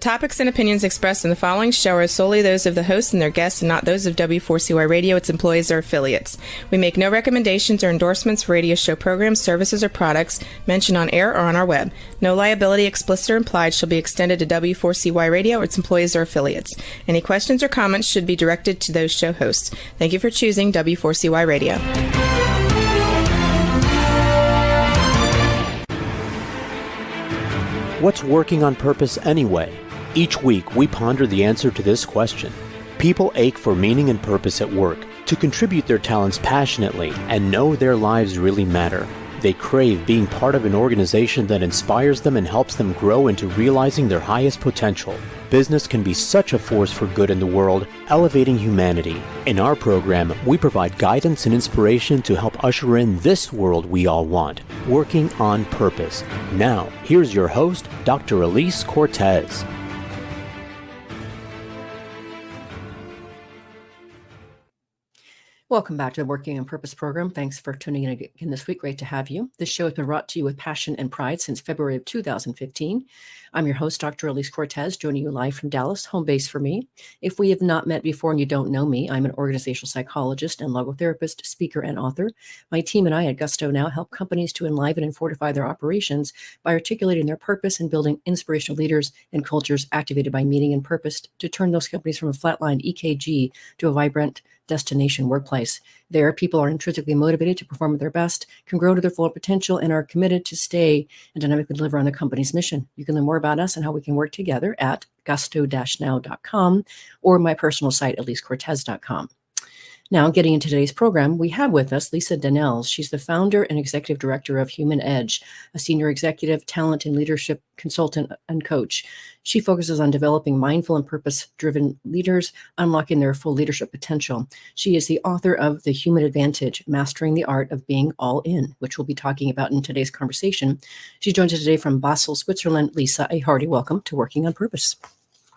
topics and opinions expressed in the following show are solely those of the host and their guests and not those of W4CY Radio, its employees, or affiliates. We make no recommendations or endorsements for radio show programs, services, or products mentioned on air or on our web. No liability, explicit or implied, shall be extended to W4CY Radio or its employees or affiliates. Any questions or comments should be directed to those show hosts. Thank you for choosing W4CY Radio. What's working on purpose anyway? Each week, we ponder the answer to this question. People ache for meaning and purpose at work, to contribute their talents passionately and know their lives really matter. They crave being part of an organization that inspires them and helps them grow into realizing their highest potential. Business can be such a force for good in the world, elevating humanity. In our program, we provide guidance and inspiration to help usher in this world we all want, working on purpose. Now, here's your host, Dr. Alise Cortez. Welcome back to the Working on Purpose program. Thanks for tuning in again this week. Great to have you. This show has been brought to you with passion and pride since February of 2015. I'm your host, Dr. Alise Cortez, joining you live from Dallas, home base for me. If we have not met before and you don't know me, I'm an organizational psychologist and logotherapist, speaker, and author. My team and I at Gusto Now help companies to enliven and fortify their operations by articulating their purpose and building inspirational leaders and cultures activated by meaning and purpose to turn those companies from a flatline EKG to a vibrant destination workplace. There, people are intrinsically motivated to perform at their best, can grow to their full potential, and are committed to stay and dynamically deliver on the company's mission. You can learn more about us and how we can work together at gusto-now.com or my personal site, alisecortez.com. Now, getting into today's program, we have with us Lisa Danels. She's the founder and executive director of Human Edge, a senior executive, talent, and leadership consultant and coach. She focuses on developing mindful and purpose-driven leaders, unlocking their full leadership potential. She is the author of The Human Advantage, Mastering the Art of Being All In, which we'll be talking about in today's conversation. She joins us today from Basel, Switzerland. Lisa, a hearty welcome to Working on Purpose.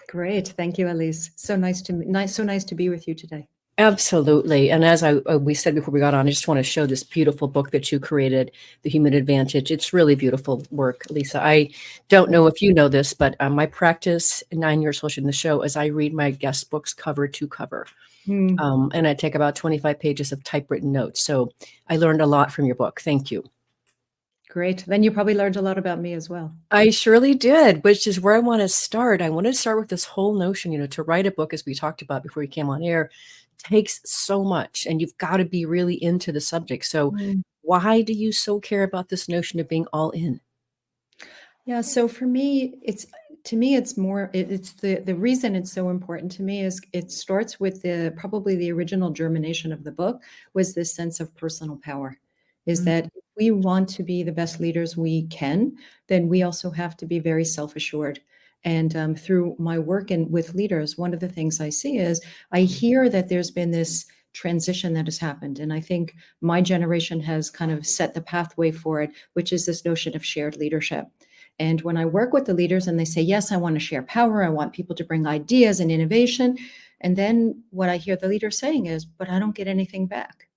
Great. Thank you, Alise. So nice to be with you today. Absolutely. And as we said before we got on, I just want to show this beautiful book that you created, The Human Advantage. It's really beautiful work, Lisa. I don't know if you know this, but my practice, 9 years hosting the show, is I read my guest books cover to cover. And I take about 25 pages of typewritten notes. So I learned a lot from your book. Thank you. Great. Then you probably learned a lot about me as well. I surely did, which is where I want to start. I want to start with this whole notion, to write a book, as we talked about before we came on air, takes so much, and you've got to be really into the subject. So why do you so care about this notion of being all in? Yeah. So for me, it's the reason it's so important to me is it starts with probably the original germination of the book was this sense of personal power, is that if we want to be the best leaders we can, then we also have to be very self-assured. And through my work with leaders, one of the things I see is I hear that there's been this transition that has happened. And I think my generation has kind of set the pathway for it, which is this notion of shared leadership. And when I work with the leaders and they say, yes, I want to share power, I want people to bring ideas and innovation. And then what I hear the leader saying is, but I don't get anything back.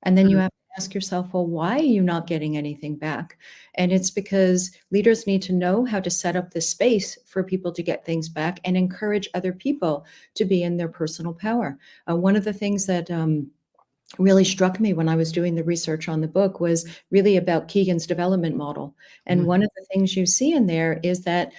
And then you have to ask yourself, well, why are you not getting anything back? And it's because leaders need to know how to set up the space for people to get things back and encourage other people to be in their personal power. One of the things that really struck me when I was doing the research on the book was really about Keegan's development model. And one of the things you see in there is that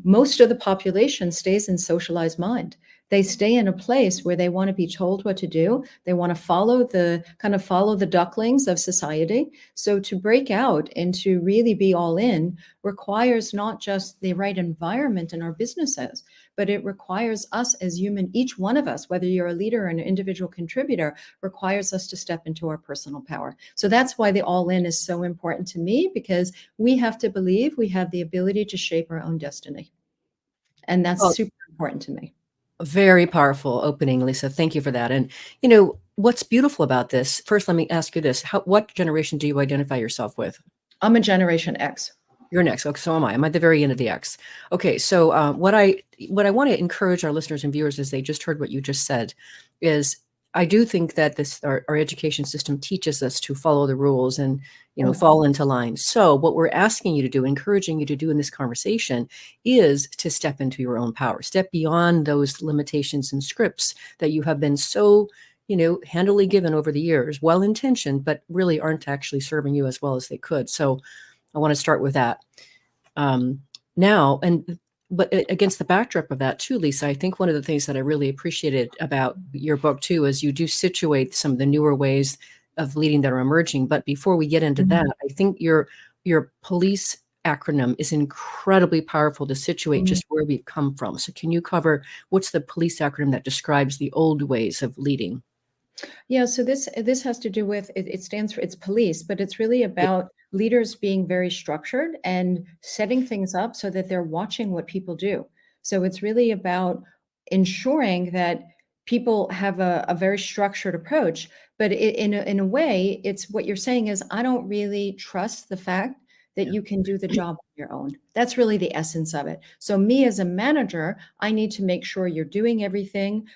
most of the population stays in socialized mind. They stay in a place where they want to be told what to do. They want to follow the ducklings of society. So to break out and to really be all in requires not just the right environment in our businesses, but it requires us as human, each one of us, whether you're a leader or an individual contributor, requires us to step into our personal power. So that's why the all in is so important to me, because we have to believe we have the ability to shape our own destiny. And that's super important to me. Very powerful opening, Lisa. Thank you for that. And, what's beautiful about this, first, let me ask you this. What generation do you identify yourself with? I'm a Generation X. You're next. Okay, so am I. I'm at the very end of the X. Okay, so what I want to encourage our listeners and viewers, as they just heard what you just said, is I do think that our education system teaches us to follow the rules and, Oh, fall into line. So what we're asking you to do, encouraging you to do in this conversation is to step into your own power, step beyond those limitations and scripts that you have been so, handily given over the years, well-intentioned, but really aren't actually serving you as well as they could. So I want to start with that. Now, but against the backdrop of that too, Lisa, I think one of the things that I really appreciated about your book too is you do situate some of the newer ways of leading that are emerging. But before we get into that, I think your police acronym is incredibly powerful to situate just where we've come from. So can you cover what's the police acronym that describes the old ways of leading? Yeah, so this has to do with it stands for it's police, but it's really about leaders being very structured and setting things up so that they're watching what people do. So it's really about ensuring that people have a very structured approach, but in a way, it's what you're saying is I don't really trust the fact that you can do the job on your own. That's really the essence of it. So me as a manager, I need to make sure you're doing everything.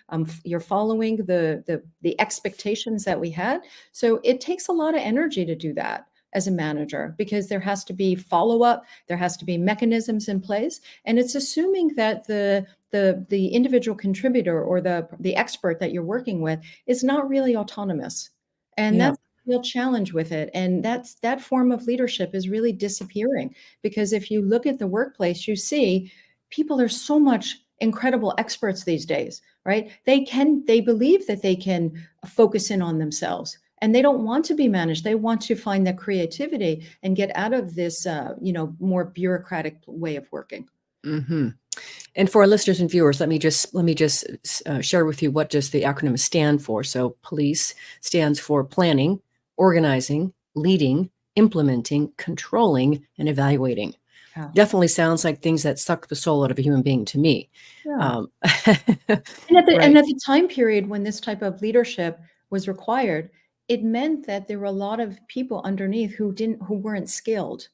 You're following the expectations that we had. So it takes a lot of energy to do that as a manager because there has to be follow-up, there has to be mechanisms in place, and it's assuming that the individual contributor or the expert that you're working with is not really autonomous. And Yeah. that's real challenge with it. And that form of leadership is really disappearing because if you look at the workplace, you see people are so much incredible experts these days, right? They believe that they can focus in on themselves and they don't want to be managed. They want to find the creativity and get out of this, more bureaucratic way of working. Mm-hmm. And for our listeners and viewers, let me just share with you what does the acronym stand for. So police stands for planning, organizing, leading, implementing, controlling, and evaluating. Yeah. Definitely sounds like things that suck the soul out of a human being to me. Yeah. Right. And at the time period when this type of leadership was required, it meant that there were a lot of people underneath who weren't skilled.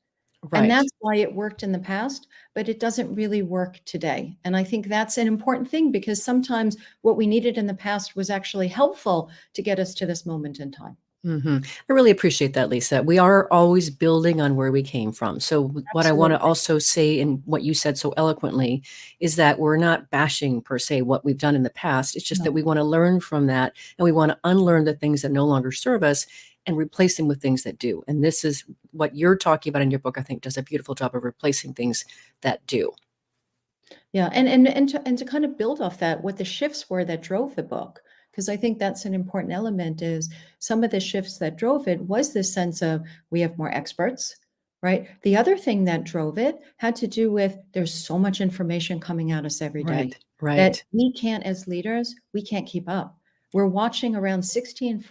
And Right. that's why it worked in the past, but it doesn't really work today. And I think that's an important thing because sometimes what we needed in the past was actually helpful to get us to this moment in time. Mm-hmm. I really appreciate that, Lisa. We are always building on where we came from. So what I want to Absolutely. also say in what you said so eloquently is that we're not bashing per se what we've done in the past. It's just that No. we want to learn from that and we want to unlearn the things that no longer serve us and replace them with things that do. And this is what you're talking about in your book, I think does a beautiful job of replacing things that do. Yeah, and to kind of build off that, what the shifts were that drove the book, because I think that's an important element is some of the shifts that drove it was this sense of we have more experts, right? The other thing that drove it had to do with there's so much information coming at us every day Right. that Right. we can't, as leaders, we can't keep up. We're watching around 16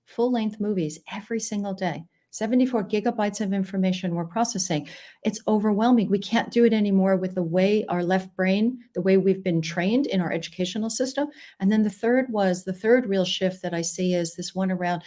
full-length movies every single day. 74 gigabytes of information we're processing. It's overwhelming. We can't do it anymore with the way our left brain, the way we've been trained in our educational system. And then the third real shift that I see is this one around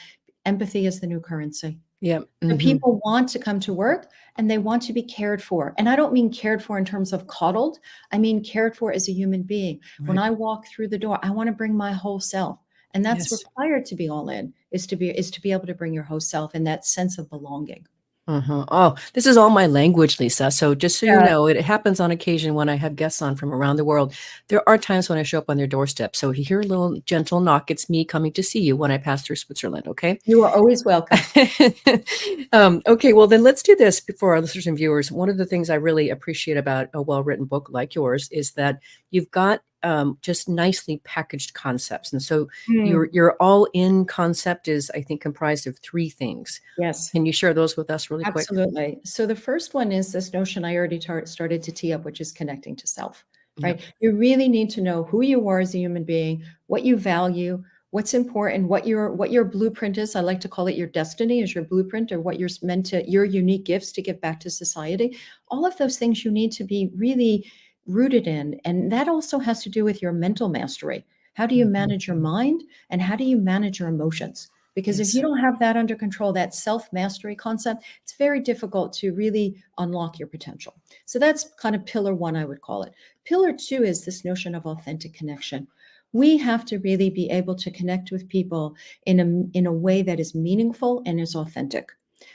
empathy is the new currency. Yeah. So Mm-hmm. people want to come to work and they want to be cared for. And I don't mean cared for in terms of coddled. I mean cared for as a human being. When Right. I walk through the door, I want to bring my whole self. And that's Yes. required to be all in, is to be able to bring your whole self and that sense of belonging. Uh-huh. Oh, this is all my language, Lisa. So just so you Yeah. know, it happens on occasion when I have guests on from around the world. There are times when I show up on their doorstep. So if you hear a little gentle knock, it's me coming to see you when I pass through Switzerland. Okay. You are always welcome. Okay. Well, then let's do this for our listeners and viewers. One of the things I really appreciate about a well-written book like yours is that you've got just nicely packaged concepts. And so your all-in concept is, I think, comprised of 3 things. Yes, Can you share those with us really quick? absolutely. So the first one is this notion I already started to tee up, which is connecting to self, right? Yep. You really need to know who you are as a human being, what you value, what's important, what your blueprint is. I like to call it your destiny is your blueprint or what you're meant to, your unique gifts to give back to society. All of those things you need to be really rooted in. And that also has to do with your mental mastery. How do you manage your mind and how do you manage your emotions? Because if Yes. you don't have that under control, that self-mastery concept, it's very difficult to really unlock your potential. So that's kind of pillar 1, I would call it. Pillar 2 is this notion of authentic connection. We have to really be able to connect with people in a way that is meaningful and is authentic.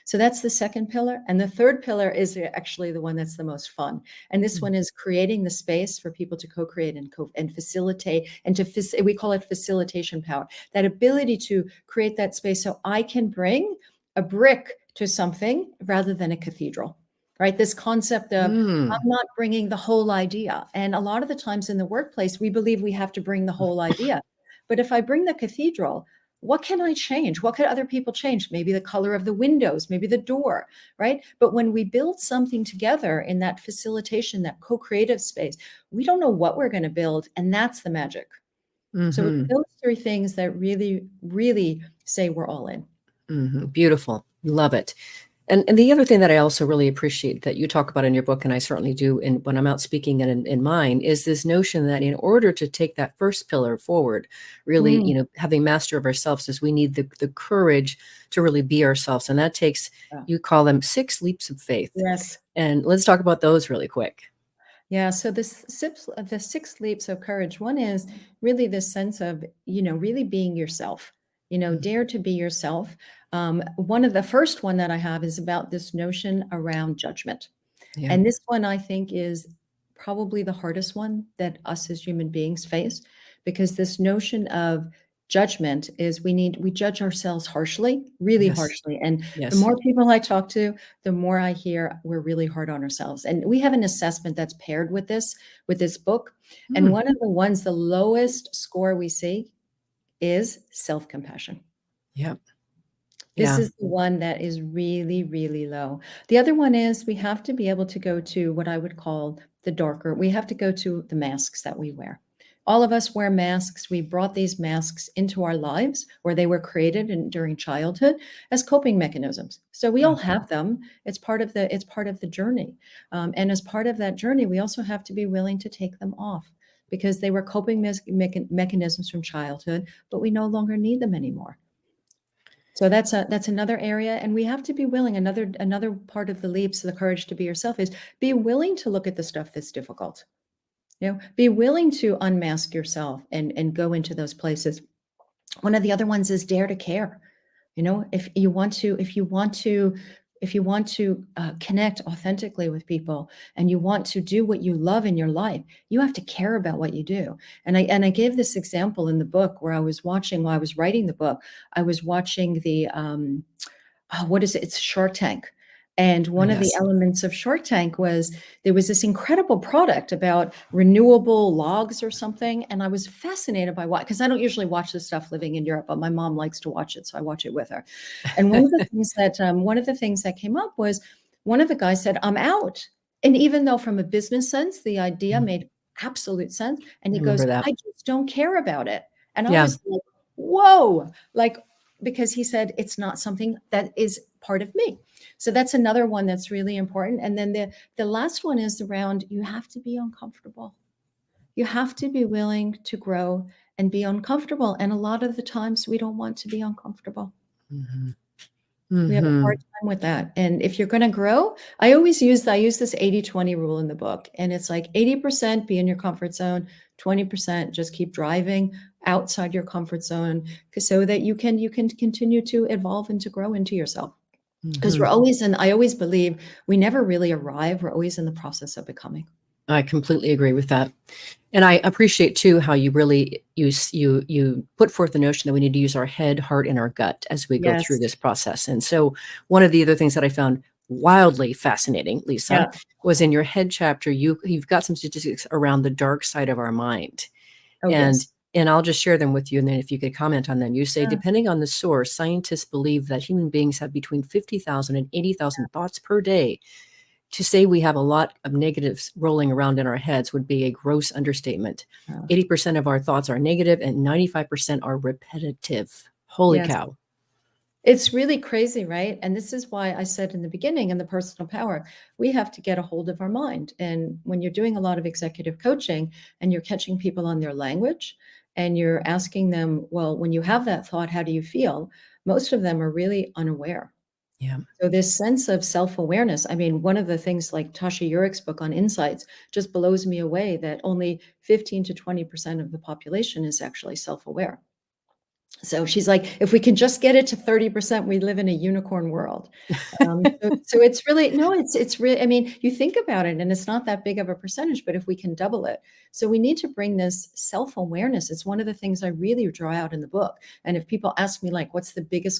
So that's the second pillar. And the third pillar is actually the one that's the most fun. And this one is creating the space for people to co-create and facilitate, and we call it facilitation power, that ability to create that space so I can bring a brick to something rather than a cathedral, right? This concept of I'm not bringing the whole idea. And a lot of the times in the workplace, we believe we have to bring the whole idea. But if I bring the cathedral, what can I change? What could other people change? Maybe the color of the windows, maybe the door, right? But when we build something together in that facilitation, that co-creative space, we don't know what we're going to build. And that's the magic. So it's those three things that really, really say we're all in. Beautiful. Love it. And the other thing that I also really appreciate that you talk about in your book, and I certainly do when I'm out speaking and in mine, is this notion that in order to take that first pillar forward, really, having master of ourselves, is we need the courage to really be ourselves. And that takes, you call them 6 leaps of faith. Yes. And let's talk about those really quick. Yeah. So the 6 leaps of courage, one is really this sense of, really being yourself, dare to be yourself. One of the first one that I have is about this notion around judgment. Yeah. And this one I think is probably the hardest one that us as human beings face, because this notion of judgment is we judge ourselves harshly, really harshly. And the more people I talk to, the more I hear we're really hard on ourselves. And we have an assessment that's paired with this book. And one of the ones, the lowest score we see is self-compassion. Yep. This is the one that is really, really low. The other one is we have to be able to go to what I would call the darker. We have to go to the masks that we wear. All of us wear masks. We brought these masks into our lives, where they were created during childhood as coping mechanisms. So we all have them. It's part of the journey. And as part of that journey, we also have to be willing to take them off, because they were coping mechanisms from childhood, but we no longer need them anymore. So that's another area. And we have to be willing, another part of the leaps, the courage to be yourself, is be willing to look at the stuff that's difficult. Be willing to unmask yourself and go into those places. One of the other ones is dare to care. If you want to connect authentically with people, and you want to do what you love in your life, you have to care about what you do. And I gave this example in the book where while I was writing the book, I was watching the what is it? It's Shark Tank. And one of the elements of Shark Tank was there was this incredible product about renewable logs or something. And I was fascinated by because I don't usually watch this stuff living in Europe, but my mom likes to watch it, so I watch it with her. And one of the things that came up was one of the guys said, "I'm out." And even though from a business sense, the idea made absolute sense. And he goes, "I just don't care about it." And I was like, whoa, because he said, it's not something that is part of me. So that's another one that's really important. And then the last one is around, you have to be uncomfortable. You have to be willing to grow and be uncomfortable. And a lot of the times we don't want to be uncomfortable. We have a hard time with that. And if you're going to grow, I use this 80-20 rule in the book. And it's like 80% be in your comfort zone, 20% just keep driving outside your comfort zone, so that you can continue to evolve and to grow into yourself. Because I always believe we never really arrive. We're always in the process of becoming. I completely agree with that. And I appreciate too how you really you put forth the notion that we need to use our head, heart, and our gut as we go through this process. And so one of the other things that I found wildly fascinating, Lisa, was in your head chapter, you've got some statistics around the dark side of our mind. And I'll just share them with you, and then if you could comment on them. You say, depending on the source, scientists believe that human beings have between 50,000 and 80,000 thoughts per day. To say we have a lot of negatives rolling around in our heads would be a gross understatement. 80% of our thoughts are negative and 95% are repetitive. Holy cow. It's really crazy, right? And this is why I said in the beginning, in the personal power, we have to get a hold of our mind. And when you're doing a lot of executive coaching and you're catching people on their language and you're asking them, well, when you have that thought, how do you feel? Most of them are really unaware. Yeah. So this sense of self-awareness, I mean, one of the things like Tasha Urich's book on insights just blows me away that only 15 to 20% of the population is actually self-aware. So she's like, if we can just get it to 30%, we live in a unicorn world. So it's really, no, it's really, I mean, you think about it and it's not that big of a percentage, but if we can double it. So we need to bring this self-awareness. It's one of the things I really draw out in the book. And if people ask me like, what's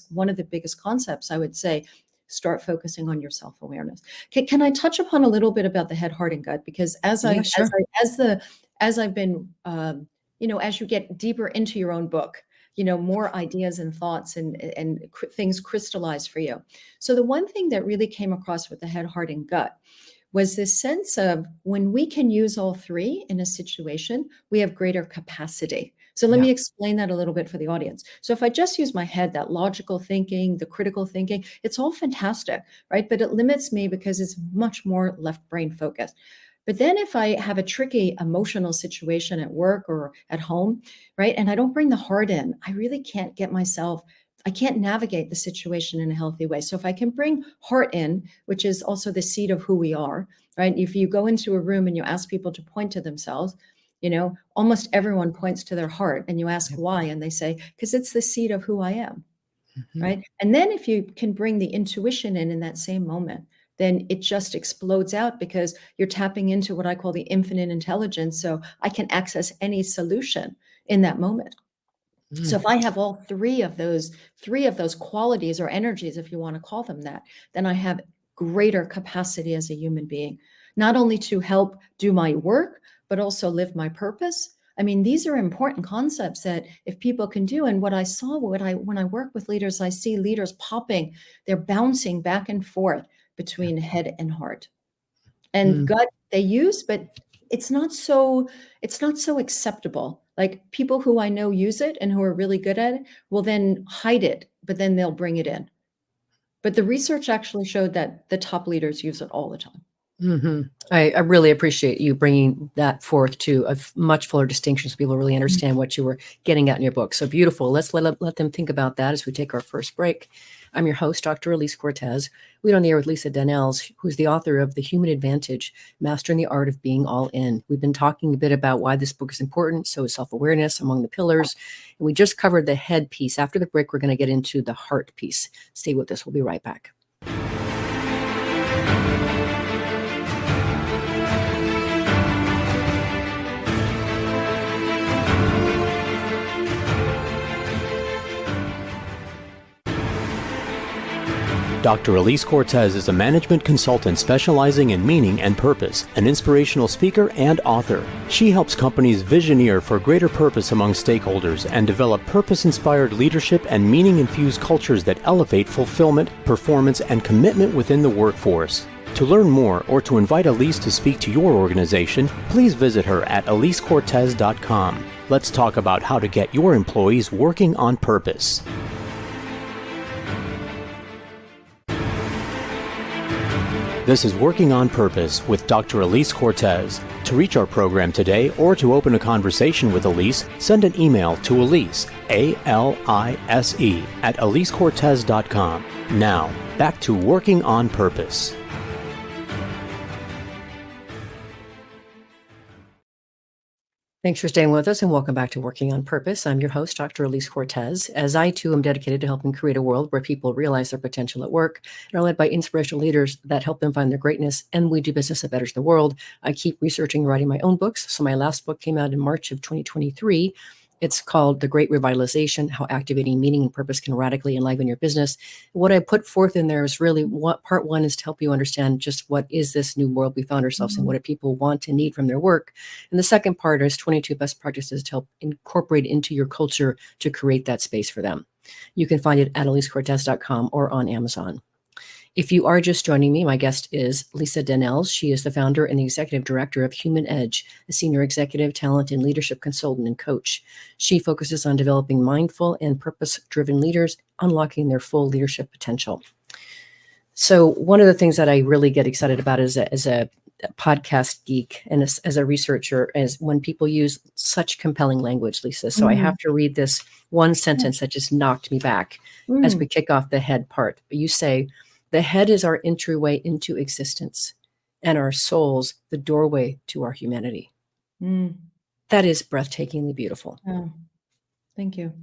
one of the biggest concepts, I would say, start focusing on your self-awareness. Can I touch upon a little bit about the head, heart, and gut? Because as I've been, as you get deeper into your own book, more ideas and thoughts and things crystallize for you. So the one thing that really came across with the head, heart, and gut was this sense of when we can use all three in a situation, we have greater capacity. So let me explain that a little bit for the audience. So if I just use my head, that logical thinking, the critical thinking, it's all fantastic, right? But it limits me because it's much more left brain focused. But then if I have a tricky emotional situation at work or at home, right, and I don't bring the heart in, I really can't I can't navigate the situation in a healthy way. So if I can bring heart in, which is also the seed of who we are, right? If you go into a room and you ask people to point to themselves, almost everyone points to their heart, and you ask why, and they say, because it's the seed of who I am, right? And then if you can bring the intuition in that same moment, then it just explodes out because you're tapping into what I call the infinite intelligence. So I can access any solution in that moment. So if I have all three of those qualities or energies, if you want to call them that, then I have greater capacity as a human being, not only to help do my work, but also live my purpose. I mean, these are important concepts that if people can do, and what I saw when I work with leaders, I see leaders popping, they're bouncing back and forth between head and heart. And gut they use, but it's not so acceptable. Like people who I know use it and who are really good at it will then hide it, but then they'll bring it in. But the research actually showed that the top leaders use it all the time. I really appreciate you bringing that forth to a much fuller distinction so people really understand what you were getting at in your book. So beautiful. Let's let them think about that as we take our first break. I'm your host, Dr. Alise Cortez. We're on the air with Lisa Danels, who's the author of The Human Advantage, Mastering the Art of Being All In. We've been talking a bit about why this book is important, so is self-awareness among the pillars. And we just covered the head piece. After the break, we're going to get into the heart piece. Stay with us. We'll be right back. Dr. Alise Cortez is a management consultant specializing in meaning and purpose, an inspirational speaker and author. She helps companies visioneer for greater purpose among stakeholders and develop purpose-inspired leadership and meaning-infused cultures that elevate fulfillment, performance, and commitment within the workforce. To learn more or to invite Alise to speak to your organization, please visit her at alisecortez.com. Let's talk about how to get your employees working on purpose. This is Working on Purpose with Dr. Alise Cortez. To reach our program today or to open a conversation with Alise, send an email to Alise, A-L-I-S-E, at alisecortez.com. Now, back to Working on Purpose. Thanks for staying with us and welcome back to Working on Purpose. I'm your host, Dr. Alise Cortez, as I too am dedicated to helping create a world where people realize their potential at work and are led by inspirational leaders that help them find their greatness, and we do business that betters the world. I keep researching and writing my own books. So my last book came out in March of 2023. It's called The Great Revitalization, How Activating Meaning and Purpose Can Radically Enliven Your Business. What I put forth in there is really part one is to help you understand just what is this new world we found ourselves in, what do people want and need from their work. And the second part is 22 best practices to help incorporate into your culture to create that space for them. You can find it at alisecortez.com or on Amazon. If you are just joining me, my guest is Lisa Danels. She is the founder and the executive director of Human Edge, a senior executive, talent, and leadership consultant and coach. She focuses on developing mindful and purpose-driven leaders, unlocking their full leadership potential. So one of the things that I really get excited about as a podcast geek and as a researcher is when people use such compelling language, Lisa. So I have to read this one sentence that just knocked me back as we kick off the head part. You say, The head is our entryway into existence, and our souls the doorway to our humanity. That is breathtakingly beautiful. Oh, thank you.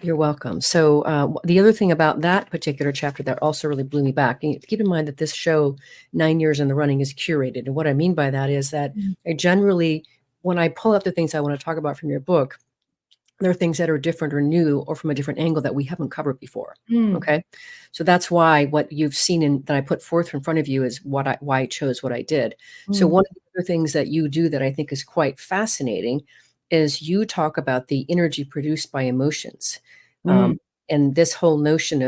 You're welcome. So the other thing about that particular chapter that also really blew me back, and keep in mind that this show, 9 years in the running, is curated. And what I mean by that is that I generally, when I pull out the things I want to talk about from your book, there are things that are different or new or from a different angle that we haven't covered before. Okay. So that's why what you've seen that I put forth in front of you is why I chose what I did. So one of the other things that you do that I think is quite fascinating is you talk about the energy produced by emotions. And this whole notion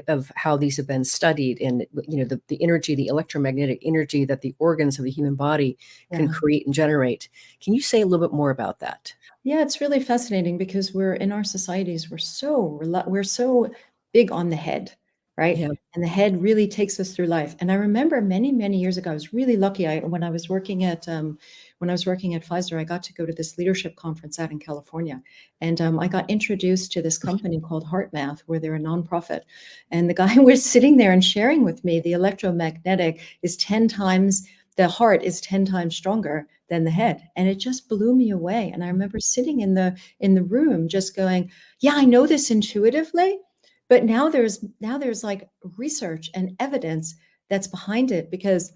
of how these have been studied, and the energy, the electromagnetic energy that the organs of the human body can create and generate. Can you say a little bit more about that? Yeah, it's really fascinating because we're in our societies, we're so big on the head, right? Yeah. And the head really takes us through life. And I remember many, many years ago, I was really lucky. When I was working at Pfizer, I got to go to this leadership conference out in California, and I got introduced to this company called Heart Math, where they're a nonprofit. And the guy was sitting there and sharing with me the electromagnetic is 10 times. The heart is 10 times stronger than the head. And it just blew me away. And I remember sitting in the room just going, yeah, I know this intuitively, but now there's like research and evidence that's behind it. Because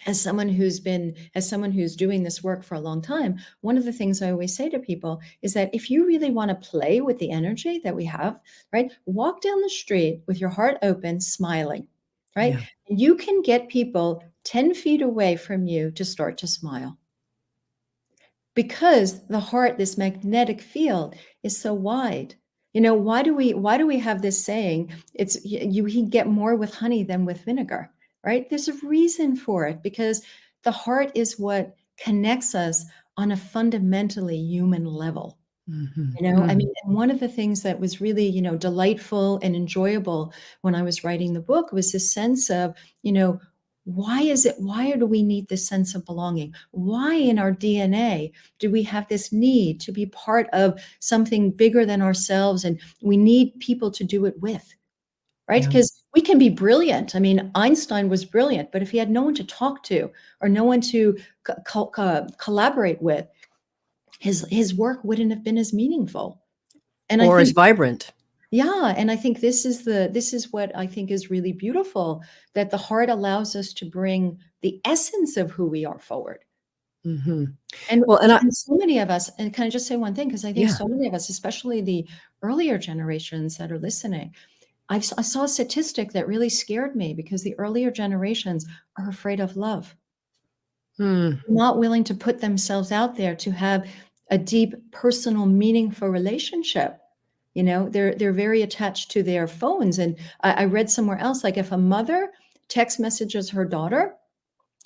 as someone who's doing this work for a long time, one of the things I always say to people is that if you really want to play with the energy that we have, right, walk down the street with your heart open, smiling, right? Yeah. And you can get people 10 feet away from you to start to smile. Because the heart, this magnetic field, is so wide. Why do we have this saying, it's you can get more with honey than with vinegar, right? There's a reason for it, because the heart is what connects us on a fundamentally human level. I mean, and one of the things that was really, delightful and enjoyable when I was writing the book was this sense of, why do we need this sense of belonging? Why in our DNA do we have this need to be part of something bigger than ourselves? And we need people to do it with, right? Because we can be brilliant. I mean, Einstein was brilliant, but if he had no one to talk to or no one to collaborate with, his work wouldn't have been as meaningful. And Or I as think, vibrant. yeah, and I think this is what I think is really beautiful, that the heart allows us to bring the essence of who we are forward. And, Well, and so many of us, and can I just say one thing? Because I think Yeah. so many of us, especially the earlier generations that are listening, I saw a statistic that really scared me, because the earlier generations are afraid of love. Not willing to put themselves out there to have a deep, personal, meaningful relationship. They're very attached to their phones. And I read somewhere else, like if a mother text messages her daughter,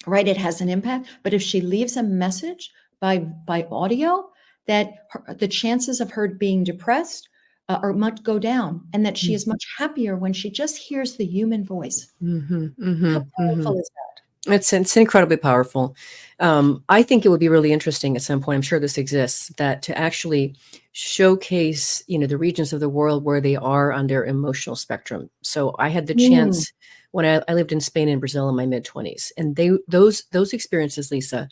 right, it has an impact. But if she leaves a message by audio, that the chances of her being depressed are much go down, and that she is much happier when she just hears the human voice. How powerful is that? It's incredibly powerful. I think it would be really interesting at some point, I'm sure this exists, that to actually showcase, the regions of the world where they are on their emotional spectrum. So I had the chance when I lived in Spain and Brazil in my mid-20s, and those experiences, Lisa,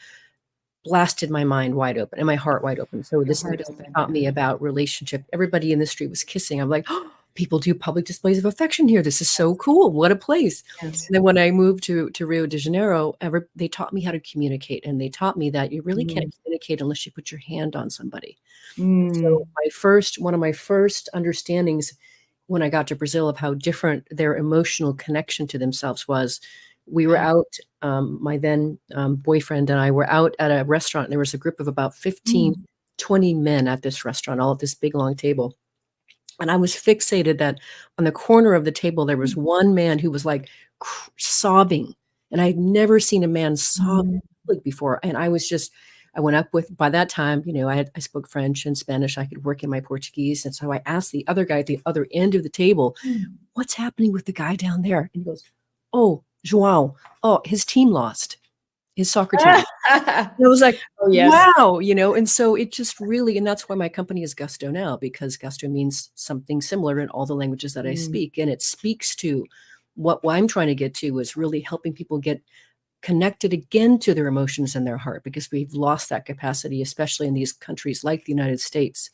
blasted my mind wide open and my heart wide open. So this heart open, taught me about relationship. Everybody in the street was kissing. I'm like, oh, people do public displays of affection here. This is so cool. What a place. Yes. And then when I moved to Rio de Janeiro, they taught me how to communicate. And they taught me that you really can't communicate unless you put your hand on somebody. So one of my first understandings when I got to Brazil of how different their emotional connection to themselves was, we were out, my then boyfriend and I were out at a restaurant. And there was a group of about 15, 20 men at this restaurant, all at this big, long table. And I was fixated that on the corner of the table, there was one man who was like sobbing. And I'd never seen a man sob before. And I went up with, by that time, I spoke French and Spanish. I could work in my Portuguese. And so I asked the other guy at the other end of the table, what's happening with the guy down there? And he goes, oh, João, his team lost, his soccer team. And I was like, oh, yes. Wow, and so it just really, and that's why my company is Gusto now, because Gusto means something similar in all the languages that I speak. And it speaks to what I'm trying to get to is really helping people get connected again to their emotions and their heart, because we've lost that capacity, especially in these countries like the United States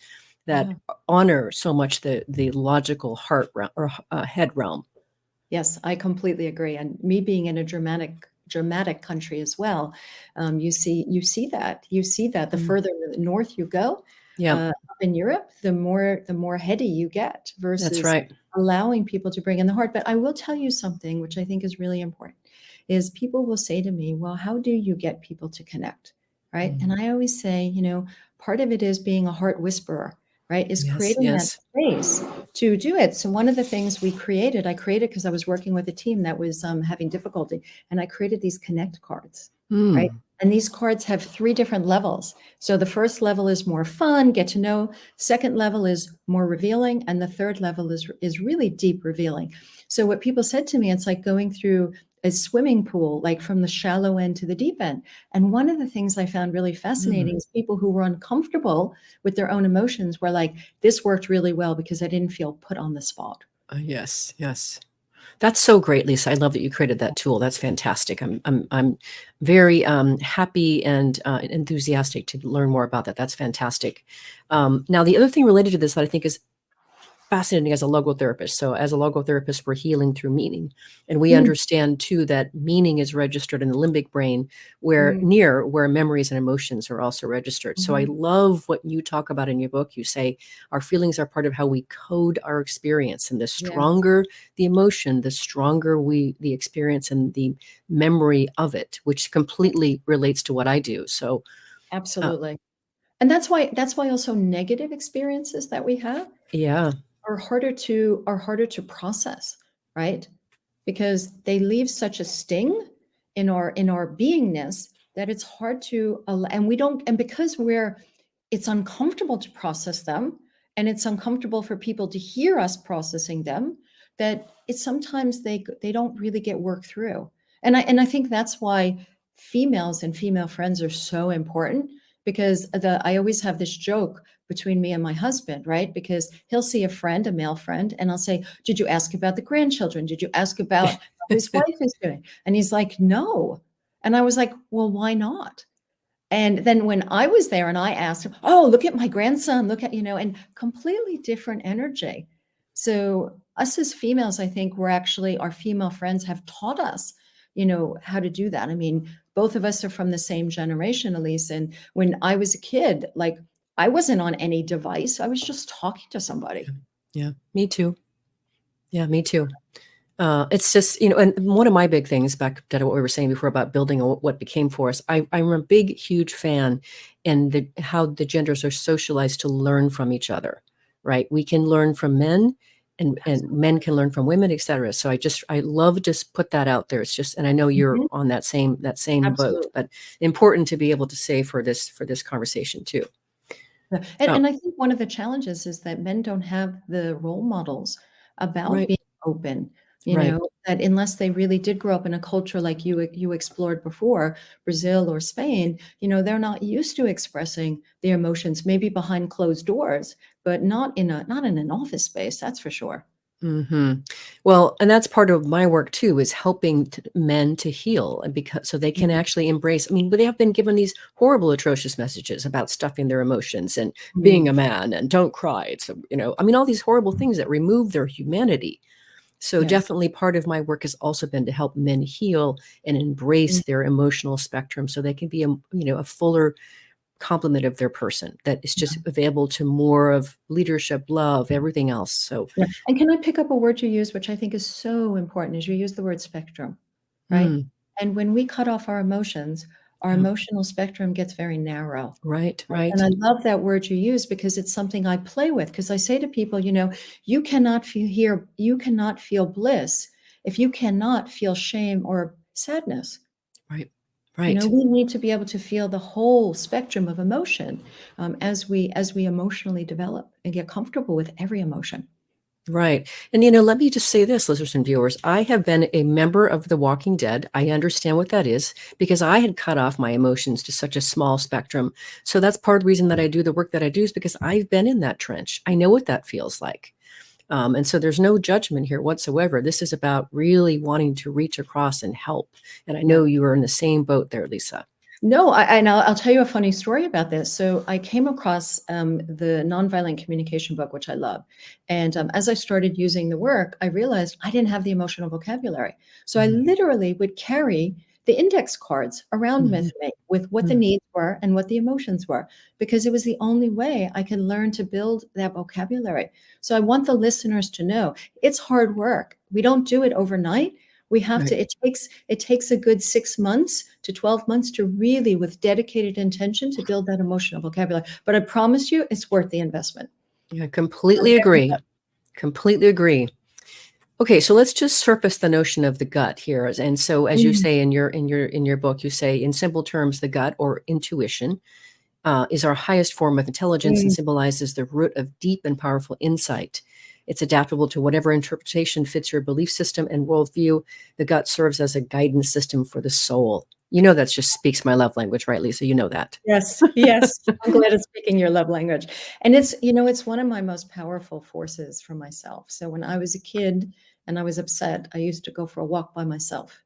that honor so much the logical heart realm, or head realm. Yes, I completely agree. And me being in a dramatic country as well, you see that the further north you go, up in Europe, the more heady you get, That's versus right. allowing people to bring in the heart. But I will tell you something which I think is really important, is people will say to me, well, how do you get people to connect? Right. And I always say, part of it is being a heart whisperer, right? Is creating that space to do it. So one of the things I created because I was working with a team that was having difficulty, and I created these connect cards, right? And these cards have 3 different levels. So the first level is more fun, get to know. Second level is more revealing, and the third level is really deep revealing. So what people said to me, it's like going through a swimming pool, like from the shallow end to the deep end. And one of the things I found really fascinating is people who were uncomfortable with their own emotions were like, this worked really well because I didn't feel put on the spot. Yes. That's so great, Lisa. I love that you created that tool. That's fantastic. I'm very happy and enthusiastic to learn more about that. That's fantastic. Now, the other thing related to this that I think is fascinating as a logotherapist. So as a logotherapist, we're healing through meaning. And we understand too that meaning is registered in the limbic brain, where memories and emotions are also registered. So I love what you talk about in your book. You say our feelings are part of how we code our experience. And the stronger the emotion, the stronger the experience and the memory of it, which completely relates to what I do. So absolutely. And that's why also negative experiences that we have are harder to process, right? Because they leave such a sting in our beingness that it's hard to and because it's uncomfortable to process them, and it's uncomfortable for people to hear us processing them, that it's sometimes they don't really get worked through. And I think that's why females and female friends are so important, because I always have this joke between me and my husband, right? Because he'll see a friend, a male friend, and I'll say, did you ask about the grandchildren? Did you ask about how his wife is doing? And he's like, no. And I was like, well, why not? And then when I was there and I asked him, oh, look at my grandson, look at, and completely different energy. So us as females, I think our female friends have taught us, how to do that. I mean, both of us are from the same generation, Alise. And when I was a kid, like, I wasn't on any device. I was just talking to somebody. Yeah, me too. It's just, and one of my big things back to what we were saying before about building what became for us, I'm a big, huge fan in how the genders are socialized to learn from each other, right? We can learn from men and men can learn from women, et cetera. So I love to put that out there. It's just, and I know you're on that same boat, but important to be able to say for this conversation too. Yeah. And I think one of the challenges is that men don't have the role models about being open, that unless they really did grow up in a culture like you explored before, Brazil or Spain, they're not used to expressing their emotions, maybe behind closed doors, but not in an office space, that's for sure. Well, and that's part of my work too, is helping men to heal, and so they can actually embrace. I mean, but they have been given these horrible, atrocious messages about stuffing their emotions and being a man and don't cry. It's I mean, all these horrible things that remove their humanity. So definitely part of my work has also been to help men heal and embrace their emotional spectrum, so they can be a fuller complement of their person that is just available to more of leadership, love, everything else. So and can I pick up a word you use, which I think is so important, is you use the word spectrum, right? And when we cut off our emotions, our emotional spectrum gets very narrow. Right. And I love that word you use, because it's something I play with, because I say to people, you cannot feel bliss if you cannot feel shame or sadness. Right. We need to be able to feel the whole spectrum of emotion, as we emotionally develop and get comfortable with every emotion. Right. And, let me just say this, listeners and viewers, I have been a member of The Walking Dead. I understand what that is, because I had cut off my emotions to such a small spectrum. So that's part of the reason that I do the work that I do, is because I've been in that trench. I know what that feels like. And so there's no judgment here whatsoever. This is about really wanting to reach across and help. And I know you are in the same boat there, Lisa. No, and I'll tell you a funny story about this. So I came across the Nonviolent Communication book, which I love. And as I started using the work, I realized I didn't have the emotional vocabulary. So I literally would carry the index cards around with me with what the needs were and what the emotions were, because it was the only way I could learn to build that vocabulary. So I want the listeners to know it's hard work. We don't do it overnight. We have to, it takes a good 6 months to 12 months to really, with dedicated intention, to build that emotional vocabulary. But I promise you, it's worth the investment. Yeah, completely agree. Completely agree. Okay, so let's just surface the notion of the gut here. And so, as you say in your book, you say in simple terms, the gut, or intuition, is our highest form of intelligence and symbolizes the root of deep and powerful insight. It's adaptable to whatever interpretation fits your belief system and worldview. The gut serves as a guidance system for the soul. You know, that just speaks my love language, right, Lisa? You know that. Yes, yes. I'm glad it's speaking your love language. And it's, it's one of my most powerful forces for myself. So when I was a kid and I was upset, I used to go for a walk by myself,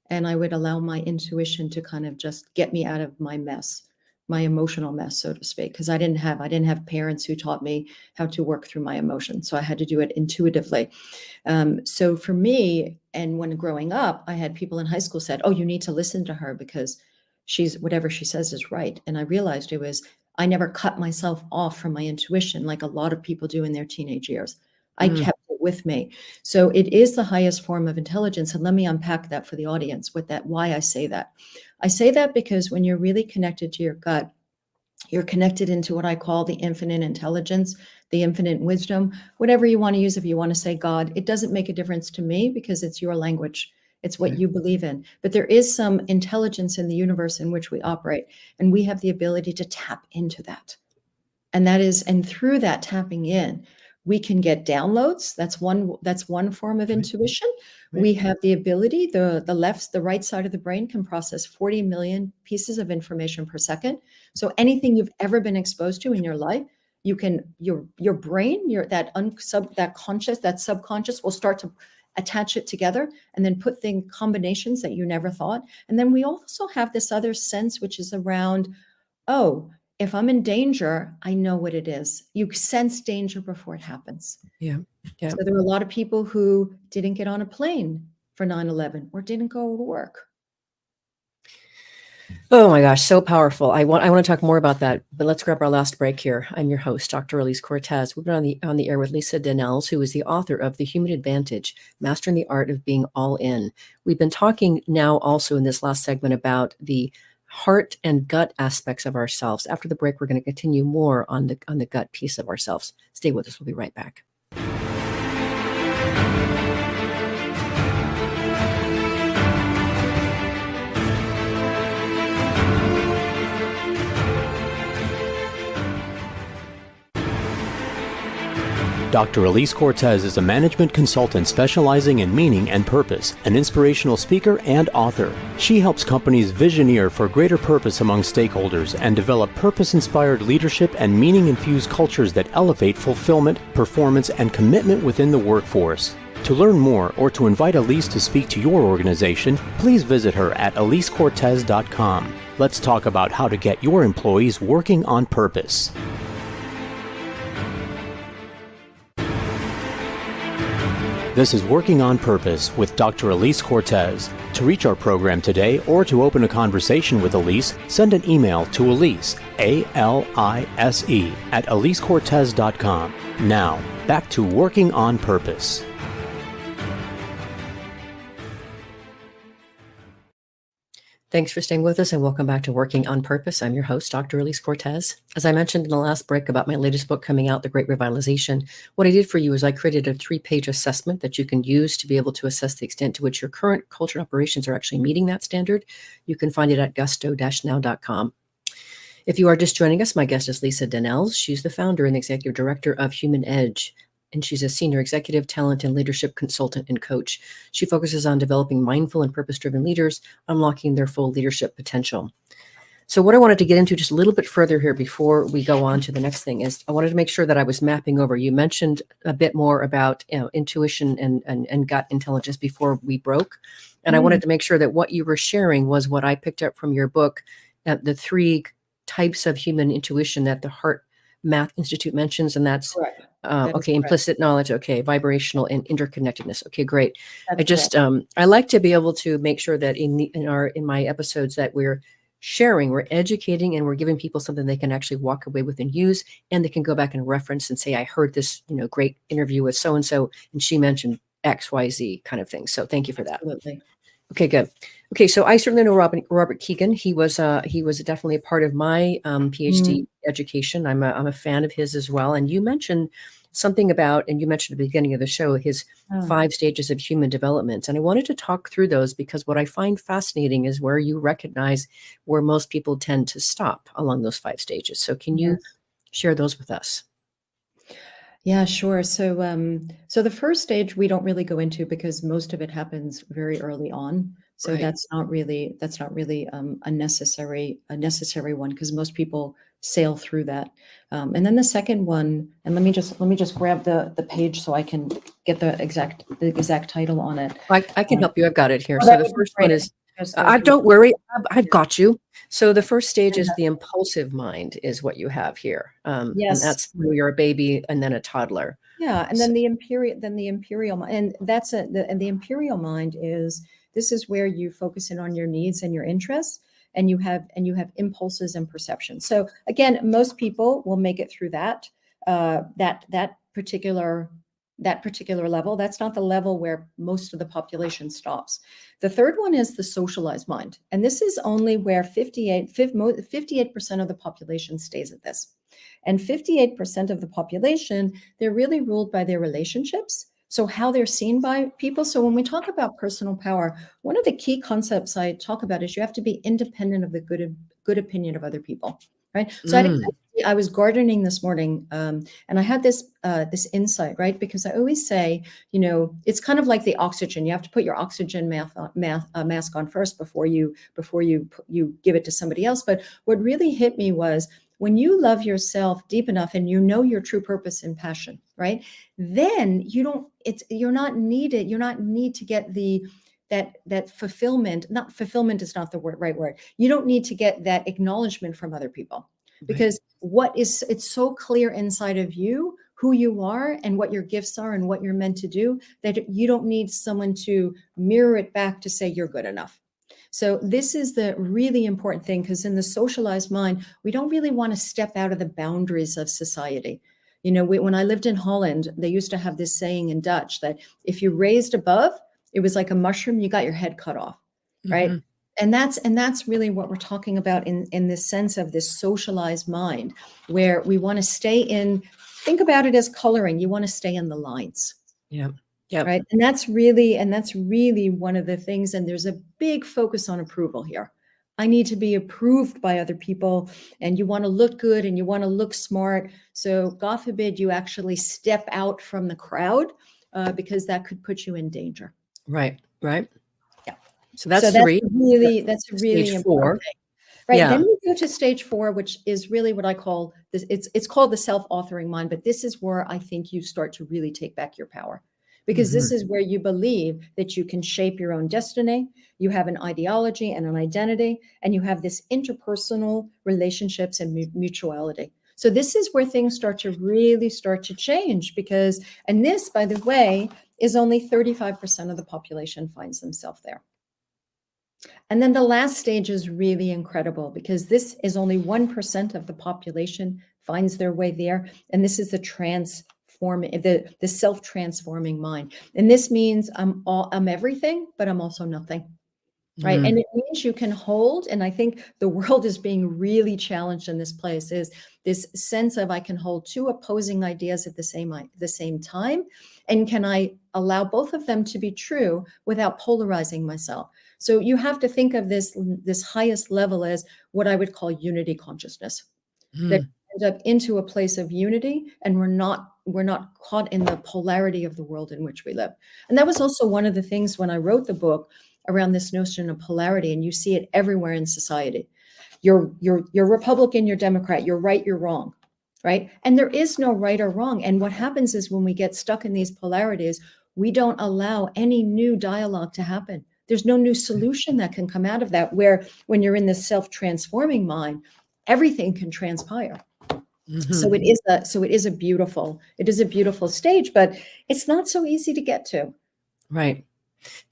and I would allow my intuition to kind of just get me out of my mess, my emotional mess, so to speak, because I didn't have parents who taught me how to work through my emotions. So I had to do it intuitively. So for me, and when growing up, I had people in high school said, "Oh, you need to listen to her because whatever she says is right." And I realized I never cut myself off from my intuition like a lot of people do in their teenage years. I kept it with me. So it is the highest form of intelligence. And let me unpack that for the audience why I say that. I say that because when you're really connected to your gut, you're connected into what I call the infinite intelligence, the infinite wisdom, whatever you want to use. If you want to say God, it doesn't make a difference to me because it's your language. It's what you believe in. But there is some intelligence in the universe in which we operate, and we have the ability to tap into that. And through that tapping in, we can get downloads. That's one form of intuition. We have the ability, the right side of the brain can process 40 million pieces of information per second. So anything you've ever been exposed to in your life, you can, your brain, that subconscious will start to attach it together and then put combinations that you never thought. And then we also have this other sense, which is around, oh, if I'm in danger, I know what it is. You sense danger before it happens. Yeah. So there were a lot of people who didn't get on a plane for 9/11 or didn't go to work. Oh my gosh, so powerful. I want to talk more about that, but let's grab our last break here. I'm your host, Dr. Alise Cortez. We've been on the air with Lisa Danels, who is the author of The Human Advantage, Mastering the Art of Being All In. We've been talking now also in this last segment about the heart and gut aspects of ourselves. After the break, we're going to continue more on the gut piece of ourselves. Stay with us. We'll be right back. Dr. Alise Cortez is a management consultant specializing in meaning and purpose, an inspirational speaker and author. She helps companies visioneer for greater purpose among stakeholders and develop purpose-inspired leadership and meaning-infused cultures that elevate fulfillment, performance, and commitment within the workforce. To learn more or to invite Alise to speak to your organization, please visit her at alisecortez.com. Let's talk about how to get your employees working on purpose. This is Working on Purpose with Dr. Alise Cortez. To reach our program today or to open a conversation with Alise, send an email to Alise, A-L-I-S-E, at alisecortez.com. Now, back to Working on Purpose. Thanks for staying with us and welcome back to Working on Purpose. I'm your host, Dr. Alise Cortez. As I mentioned in the last break about my latest book coming out, The Great Revitalization, what I did for you is I created a 3-page assessment that you can use to be able to assess the extent to which your current culture and operations are actually meeting that standard. You can find it at gusto-now.com. If you are just joining us, my guest is Lisa Danels. She's the founder and executive director of Human Edge, and she's a senior executive talent and leadership consultant and coach. She focuses on developing mindful and purpose-driven leaders, unlocking their full leadership potential. So what I wanted to get into just a little bit further here before we go on to the next thing is I wanted to make sure that I was mapping over. You mentioned a bit more about intuition and gut intelligence before we broke. And I wanted to make sure that what you were sharing was what I picked up from your book, the 3 types of human intuition that the Heart Math Institute mentions. And that's Correct. That is okay, correct. implicit knowledge. Okay, vibrational and interconnectedness. Okay, great. That's I just I like to be able to make sure that in my episodes that we're sharing, we're educating, and we're giving people something they can actually walk away with and use, and they can go back and reference and say, I heard this, great interview with so and so, and she mentioned XYZ kind of thing. So thank you for that. Absolutely. Okay, good. Okay, so I certainly know Robert Keegan. He was definitely a part of my PhD education. I'm a fan of his as well. And you mentioned something about, and you mentioned at the beginning of the show, his 5 stages of human development. And I wanted to talk through those because what I find fascinating is where you recognize where most people tend to stop along those 5 stages. So can you share those with us? Yeah, sure. So, so the first stage we don't really go into because most of it happens very early on. So Right. that's not really a necessary one because most people sail through that. And then the second one, and let me just grab the page so I can get the exact title on it. I can help you. I've got it here. Oh, So that the would be first great. one is, Just go through don't worry, I've got you. So the first stage is the impulsive mind is what you have here. And Yes. that's when you're a baby and then a toddler. Yeah, and So- then the imperial mind, and the imperial mind is this is where you focus in on your needs and your interests, and you have impulses and perceptions. So again, most people will make it through that that particular level. That's not the level where most of the population stops. The third one is the socialized mind, and this is only where 58% of the population stays at this. And 58% of the population, they're really ruled by their relationships. So how they're seen by people. So when we talk about personal power, one of the key concepts I talk about is you have to be independent of the good opinion of other people, right? So I was gardening this morning, and I had this insight, right? Because I always say, it's kind of like the oxygen. You have to put your oxygen mask on first before you give it to somebody else. But what really hit me was when you love yourself deep enough and you know your true purpose and passion, right? Then you're not need to get that fulfillment. Not fulfillment is not the right word. You don't need to get that acknowledgement from other people because it's so clear inside of you who you are and what your gifts are and what you're meant to do that you don't need someone to mirror it back to say you're good enough. So this is the really important thing because in the socialized mind, we don't really want to step out of the boundaries of society. When I lived in Holland, they used to have this saying in Dutch that if you raised above, it was like a mushroom, you got your head cut off, right? And that's really what we're talking about in this sense of this socialized mind, where we want to stay in, think about it as coloring. You want to stay in the lines. Yeah. Yep. Right. And that's really one of the things. And there's a big focus on approval here. I need to be approved by other people, and you want to look good and you want to look smart. So God forbid you actually step out from the crowd because that could put you in danger. Right. Yeah. So That's 3. That's a really Stage important 4. thing. Right. Yeah. Then we go to stage 4, which is really what I call this. It's called the self-authoring mind, but this is where I think you start to really take back your power. Because this is where you believe that you can shape your own destiny. You have an ideology and an identity, and you have this interpersonal relationships and mutuality. So this is where things start to change because, and this, by the way, is only 35% of the population finds themselves there. And then the last stage is really incredible because this is only 1% of the population finds their way there. And this is the self-transforming mind. And this means I'm everything, but I'm also nothing. Right. And it means you can hold. And I think the world is being really challenged in this place is this sense of I can hold 2 opposing ideas at the same time. And can I allow both of them to be true without polarizing myself? So you have to think of this highest level as what I would call unity consciousness. That end up into a place of unity, and we're not caught in the polarity of the world in which we live. And that was also one of the things when I wrote the book around this notion of polarity, and you see it everywhere in society. you're Republican, you're Democrat, you're right, you're wrong, right? And there is no right or wrong. And what happens is when we get stuck in these polarities, we don't allow any new dialogue to happen. There's no new solution that can come out of that, where when you're in this self-transforming mind, everything can transpire. Mm-hmm. So it is a beautiful stage, but it's not so easy to get to. Right.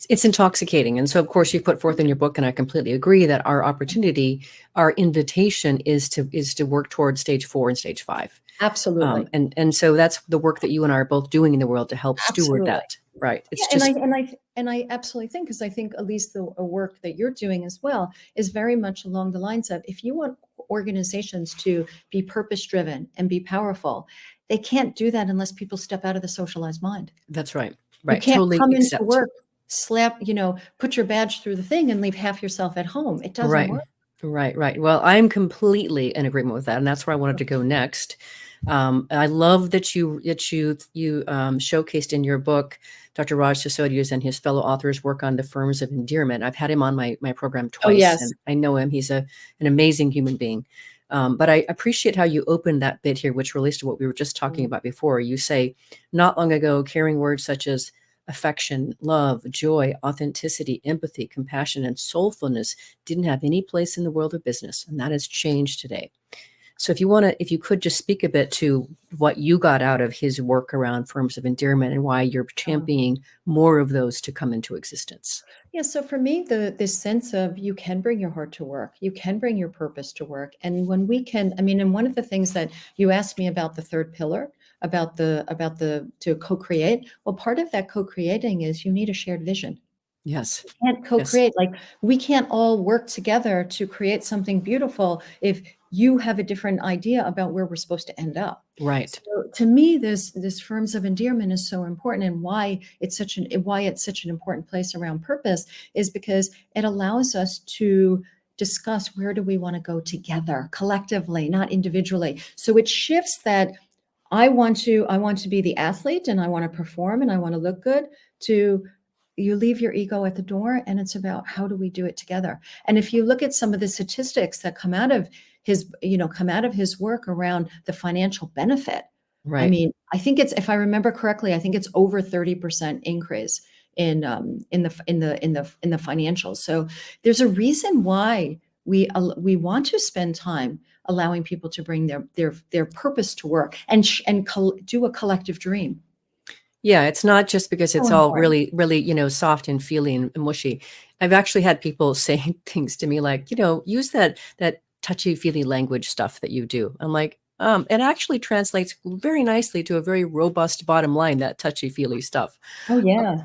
It's intoxicating. And so, of course, you put forth in your book, and I completely agree, that our opportunity, our invitation is to work towards stage 4 and stage 5. Absolutely. And so that's the work that you and I are both doing in the world to help steward Absolutely. that. Right. It's Yeah, just, and I absolutely think, because I think at least the work that you're doing as well is very much along the lines of, if you want organizations to be purpose driven and be powerful, they can't do that unless people step out of the socialized mind. that's right. You Right. can't Totally come into accept. work, slap, put your badge through the thing and leave half yourself at home. It doesn't Right. work. Right. Well, I'm completely in agreement with that, and that's where I wanted to go next. I love that you showcased in your book Dr. Raj Sisodia's and his fellow authors' work on the firms of endearment. I've had him on my program twice, Oh, yes. and I know him. He's an amazing human being. But I appreciate how you opened that bit here, which relates to what we were just talking about before. You say, not long ago, carrying words such as affection, love, joy, authenticity, empathy, compassion, and soulfulness didn't have any place in the world of business, and that has changed today. So if you could just speak a bit to what you got out of his work around firms of endearment and why you're championing more of those to come into existence. Yeah, so for me, this sense of, you can bring your heart to work, you can bring your purpose to work, and when we can, and one of the things that you asked me about, the third pillar, about the to co-create. Well, part of that co-creating is you need a shared vision. Yes. You can't co-create. Like, we can't all work together to create something beautiful if you have a different idea about where we're supposed to end up. Right. So to me, this firms of endearment is so important, and why it's such an important place around purpose is because it allows us to discuss, where do we want to go together, collectively, not individually. So it shifts that I want to be the athlete, and I want to perform, and I want to look good, to you leave your ego at the door, and it's about, how do we do it together? And if you look at some of the statistics that come out of his work around the financial benefit, Right. I think it's, if I remember correctly, I think it's over 30% increase in the financials. So there's a reason why we want to spend time allowing people to bring their purpose to work, and do a collective dream. Yeah, it's not just because it's So all important. really, really, soft and feely and mushy. I've actually had people say things to me like, use that touchy-feely language stuff that you do. I'm like, it actually translates very nicely to a very robust bottom line, that touchy-feely stuff. Oh, yeah.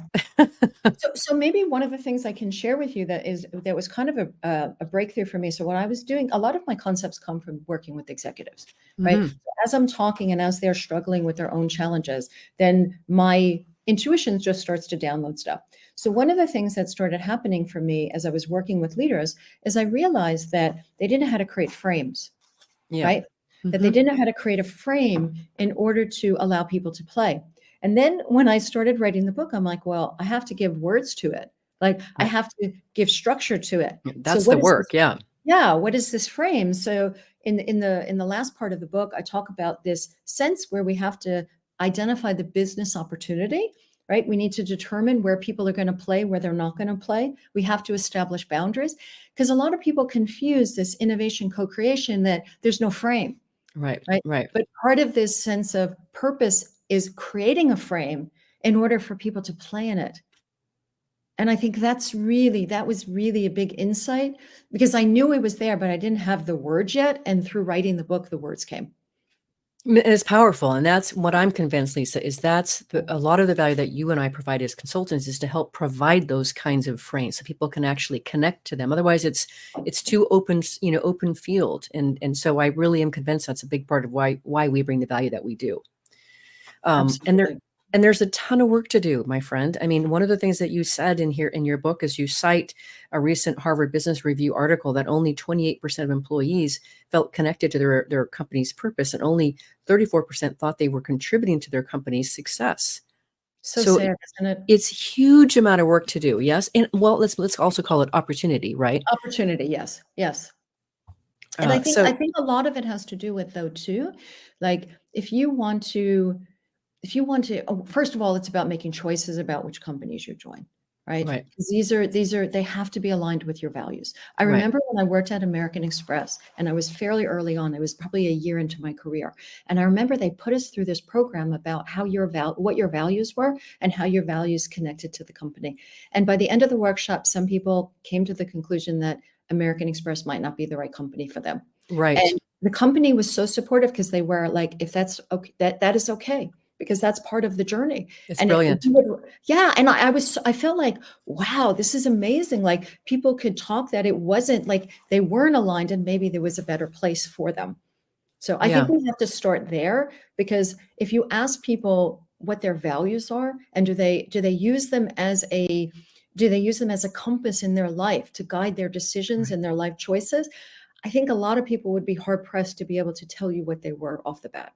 So maybe one of the things I can share with you that was kind of a breakthrough for me. So what I was doing, a lot of my concepts come from working with executives, right? Mhm. So as I'm talking, and as they're struggling with their own challenges, then my intuition just starts to download stuff. So one of the things that started happening for me as I was working with leaders is, I realized that they didn't know how to create frames, Yeah. right? That they didn't know how to create a frame in order to allow people to play. And then when I started writing the book, I'm like, well, I have to give words to it. Like, I Right. have to give structure to it. So That's the work. Yeah. yeah, what is this frame? So in the last part of the book, I talk about this sense where we have to identify the business opportunity, right? We need to determine where people are going to play, where they're not going to play. We have to establish boundaries, because a lot of people confuse this innovation co-creation, that there's no frame, Right. right? Right. But part of this sense of purpose is creating a frame in order for people to play in it. And I think that was really a big insight, because I knew it was there, but I didn't have the words yet. And through writing the book, the words came. It's powerful. And that's what I'm convinced, Lisa, is that's a lot of the value that you and I provide as consultants, is to help provide those kinds of frames so people can actually connect to them. Otherwise, it's too open, open field. And so I really am convinced that's a big part of why we bring the value that we do. Absolutely. And there's a ton of work to do, my friend. I mean, one of the things that you said in your book is, you cite a recent Harvard Business Review article that only 28% of employees felt connected to their company's purpose, and only 34% thought they were contributing to their company's success. So sad, isn't it? It's a huge amount of work to do. Yes. And well, let's also call it opportunity, right? Opportunity. Yes. Yes. And I So think a lot of it has to do with, though, too, like if you want to, first of all, it's about making choices about which companies you join, right? right, Because they have to be aligned with your values. I right, remember when I worked at American Express, and I was fairly early on. I was probably a year into my career, and I remember they put us through this program about how what your values were and how your values connected to the company. And by the end of the workshop, some people came to the conclusion that American Express might not be the right company for them. right. And the company was so supportive because they were like, if that's okay, that is okay, because that's part of the journey. It's And brilliant. yeah, and I felt like, wow, this is amazing. Like people could talk that it wasn't like they weren't aligned and maybe there was a better place for them. So I Yeah, think we have to start there, because if you ask people what their values are, and do they use them as a compass in their life to guide their decisions right. and their life choices, I think a lot of people would be hard pressed to be able to tell you what they were off the bat.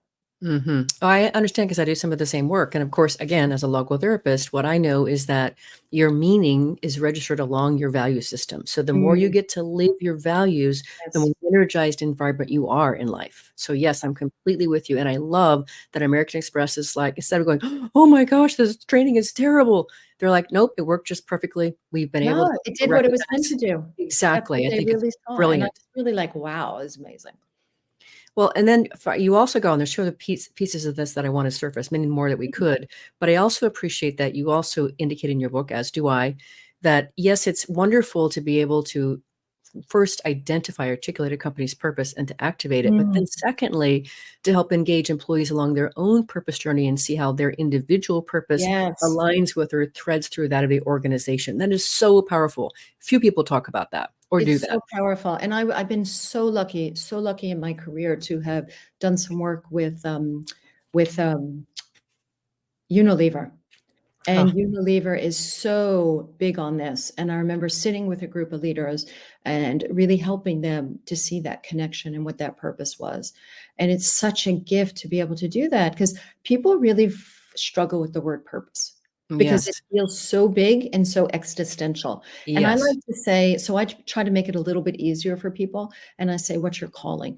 I understand because I do some of the same work. And of course, again, as a logotherapist, what I know is that your meaning is registered along your value system. So the more you Mm, get to live your values, the yes. more energized and vibrant you are in life. So yes, I'm completely with you. And I love that American Express is like, instead of going, oh my gosh, this training is terrible, they're like, nope, it worked just perfully. We've been able No, to it did what it was meant recognize. to do. That's what Exactly. I they think it's really saw. And I brilliant. was really like, wow, it's amazing. Well, and then you also go, and there's two other pieces of this that I want to surface, many more that we could. But I also appreciate that you also indicate in your book, as do I, that yes, it's wonderful to be able to first identify, articulate a company's purpose and to activate it. But Mm, then, secondly, to help engage employees along their own purpose journey and see how their individual purpose yes. aligns with or threads through that of the organization. That is so powerful. Few people talk about that or do It's that. so powerful. And I've been so lucky in my career to have done some work with Unilever. Huh. And Unilever is so big on this. And I remember sitting with a group of leaders and really helping them to see that connection and what that purpose was. And it's such a gift to be able to do that, because people really struggle with the word purpose because it Yes. feels so big and so existential. And I Yes. like to say, so I try to make it a little bit easier for people. And I say, what's your calling?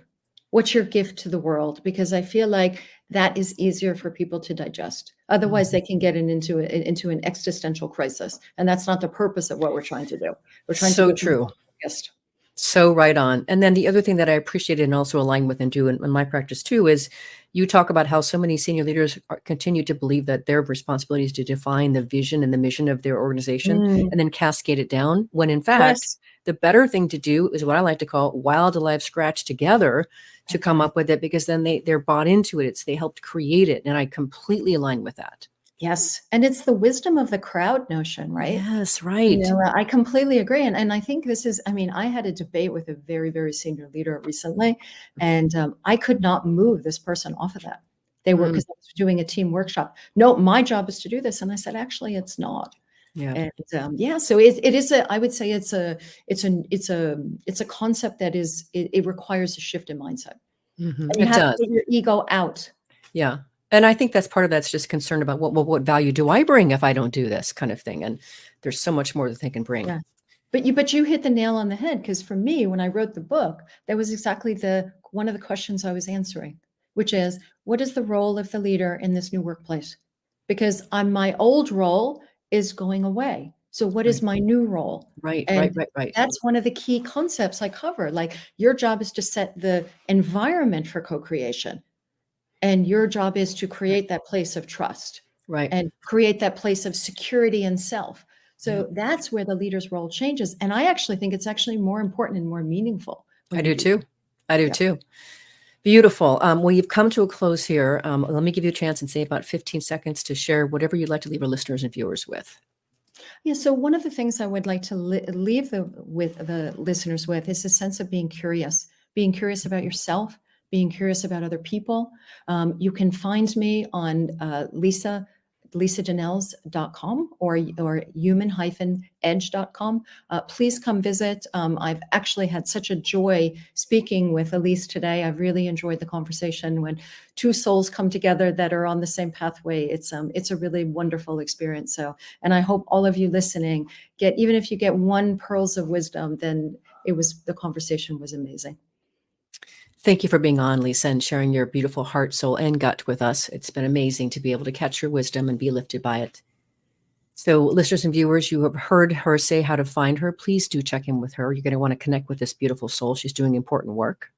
What's your gift to the world? Because I feel like that is easier for people to digest. Otherwise, Mhm. they can get into an existential crisis, and that's not the purpose of what we're trying to do. We're trying to So get people true. focused. So right on. And then the other thing that I appreciated and also align with and do in my practice too is you talk about how so many senior leaders continue to believe that their responsibility is to define the vision and the mission of their organization Mm, and then cascade it down. When in fact, yes, the better thing to do is what I like to call wild alive scratch together to that's come right. up with it, because then they're bought into it. They helped create it. And I completely align with that. Yes, and it's the wisdom of the crowd notion, right? Yes, You right. know, I completely agree, and I think this is. I mean, I had a debate with a very very senior leader recently, and I could not move this person off of that. They were, Mm, because I was doing a team workshop. No, my job is to do this, and I said, actually, it's not. yeah. And yeah, so it is a. I would say it's a concept that it requires a shift in mindset, and you It have to does. get your ego out. Yeah. And I think that's part of that's just concerned about what value do I bring if I don't do this kind of thing. And there's so much more that they can bring. Yeah. But you hit the nail on the head, because for me, when I wrote the book, that was exactly the one of the questions I was answering, which is, what is the role of the leader in this new workplace? Because on my old role is going away. So what is Right. my new role? Right. Right. And Right. Right. that's one of the key concepts I cover. Like, your job is to set the environment for co-creation. And your job is to Right. create that place of trust Right. and create that place of security and self. Yeah. So that's where the leader's role changes. And I actually think it's actually more important and more meaningful I when you do do too. I do that. too. Beautiful. Well, you've come to a close here. Let me give you a chance and say about 15 seconds to share whatever you'd like to leave our listeners and viewers with. Yeah. So one of the things I would like to leave with the listeners with is a sense of being curious about yourself, being curious about other people. You can find me on lisadanels.com or human-edge.com. Please come visit. I've actually had such a joy speaking with Alise today. I've really enjoyed the conversation. When two souls come together that are on the same pathway, it's a really wonderful experience. So, and I hope all of you listening even if you get one pearls of wisdom, then the conversation was amazing. Thank you for being on, Lisa, and sharing your beautiful heart, soul, and gut with us. It's been amazing to be able to catch your wisdom and be lifted by it. So listeners and viewers, you have heard her say how to find her. Please do check in with her. You're going to want to connect with this beautiful soul. She's doing important work.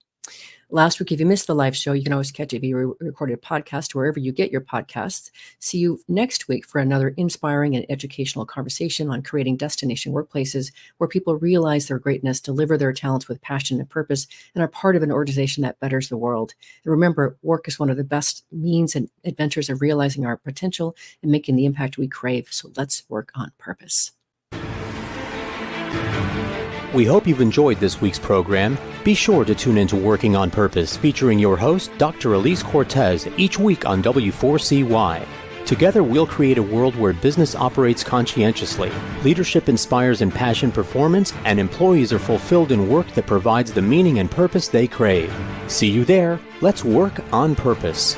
Last week, if you missed the live show, you can always catch a recorded podcast wherever you get your podcasts. See you next week for another inspiring and educational conversation on creating destination workplaces where people realize their greatness, deliver their talents with passion and purpose, and are part of an organization that betters the world. And remember, work is one of the best means and adventures of realizing our potential and making the impact we crave. So let's work on purpose. We hope you've enjoyed this week's program. Be sure to tune into Working on Purpose, featuring your host, Dr. Alise Cortez, each week on W4CY. Together, we'll create a world where business operates conscientiously, leadership inspires impassioned performance, and employees are fulfilled in work that provides the meaning and purpose they crave. See you there. Let's work on purpose.